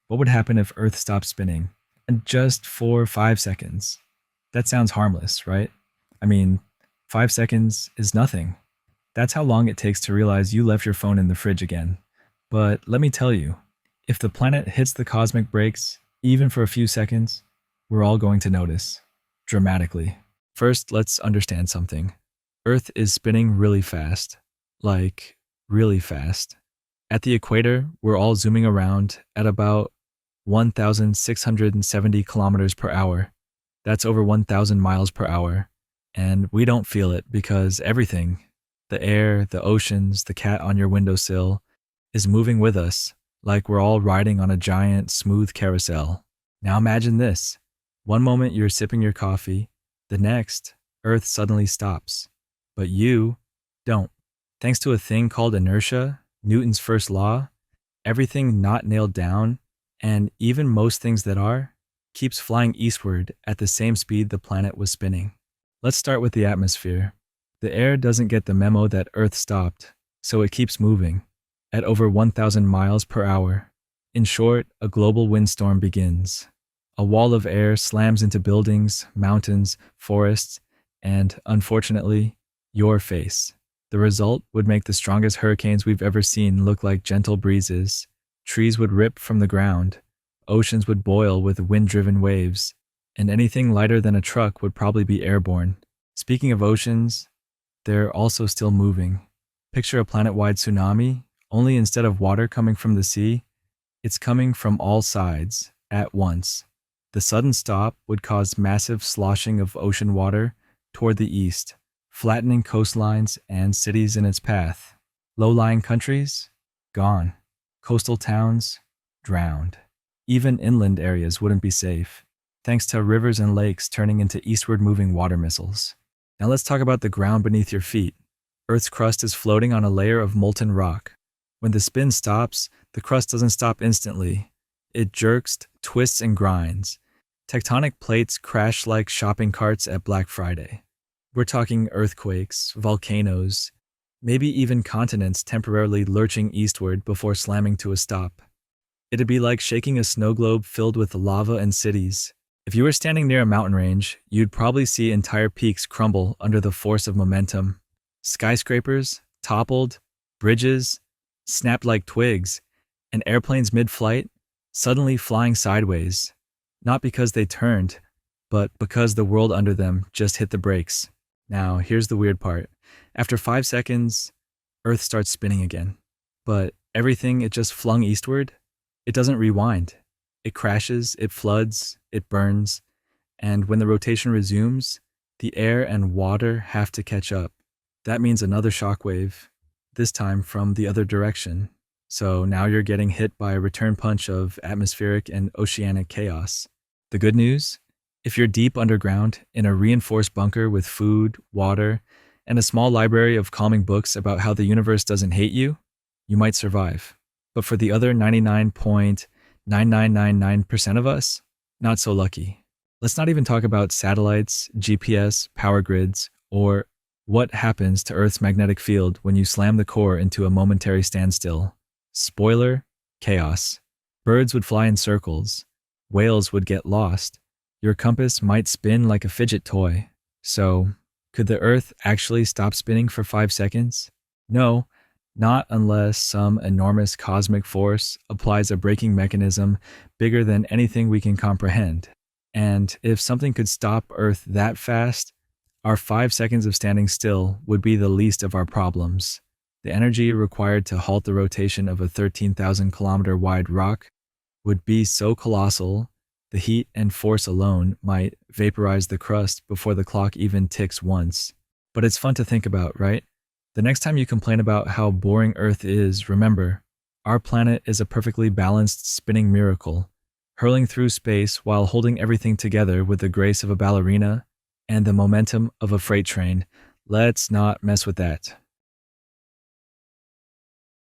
What would happen if Earth stopped spinning? And just for 5 seconds. That sounds harmless, right? I mean, 5 seconds is nothing. That's how long it takes to realize you left your phone in the fridge again. But let me tell you, if the planet hits the cosmic brakes, even for a few seconds, we're all going to notice. Dramatically. First, let's understand something. Earth is spinning really fast. Like, really fast. At the equator, we're all zooming around at about 1,670 kilometers per hour. That's over 1,000 miles per hour. And we don't feel it because everything, the air, the oceans, the cat on your windowsill, is moving with us like we're all riding on a giant, smooth carousel. Now imagine this. One moment you're sipping your coffee, the next, Earth suddenly stops. But you don't. Thanks to a thing called inertia, Newton's first law, everything not nailed down, and even most things that are, keeps flying eastward at the same speed the planet was spinning. Let's start with the atmosphere. The air doesn't get the memo that Earth stopped, so it keeps moving at over 1,000 miles per hour. In short, a global windstorm begins. A wall of air slams into buildings, mountains, forests, and, unfortunately, your face. The result would make the strongest hurricanes we've ever seen look like gentle breezes. Trees would rip from the ground, oceans would boil with wind-driven waves, and anything lighter than a truck would probably be airborne. Speaking of oceans, they're also still moving. Picture a planet-wide tsunami, only instead of water coming from the sea, it's coming from all sides, at once. The sudden stop would cause massive sloshing of ocean water toward the east, flattening coastlines and cities in its path. Low-lying countries? Gone. Coastal towns? Drowned. Even inland areas wouldn't be safe, thanks to rivers and lakes turning into eastward-moving water missiles. Now let's talk about the ground beneath your feet. Earth's crust is floating on a layer of molten rock. When the spin stops, the crust doesn't stop instantly. It jerks, twists, and grinds. Tectonic plates crash like shopping carts at Black Friday. We're talking earthquakes, volcanoes, maybe even continents temporarily lurching eastward before slamming to a stop. It'd be like shaking a snow globe filled with lava and cities. If you were standing near a mountain range, you'd probably see entire peaks crumble under the force of momentum. Skyscrapers toppled, bridges snapped like twigs, and airplanes mid-flight suddenly flying sideways. Not because they turned, but because the world under them just hit the brakes. Now, here's the weird part. After 5 seconds, Earth starts spinning again. But everything it just flung eastward, it doesn't rewind. It crashes, it floods, it burns, and when the rotation resumes, the air and water have to catch up. That means another shockwave, this time from the other direction. So now you're getting hit by a return punch of atmospheric and oceanic chaos. The good news? If you're deep underground in a reinforced bunker with food, water, and a small library of calming books about how the universe doesn't hate you, you might survive. But for the other 99.9999% of us, not so lucky. Let's not even talk about satellites, GPS, power grids, or what happens to Earth's magnetic field when you slam the core into a momentary standstill. Spoiler: chaos. Birds would fly in circles. Whales would get lost. Your compass might spin like a fidget toy. So, could the Earth actually stop spinning for 5 seconds? No, not unless some enormous cosmic force applies a braking mechanism bigger than anything we can comprehend. And if something could stop Earth that fast, our 5 seconds of standing still would be the least of our problems. The energy required to halt the rotation of a 13,000 kilometer wide rock would be so colossal, the heat and force alone might vaporize the crust before the clock even ticks once. But it's fun to think about, right? The next time you complain about how boring Earth is, remember, our planet is a perfectly balanced spinning miracle, hurling through space while holding everything together with the grace of a ballerina and the momentum of a freight train. Let's not mess with that.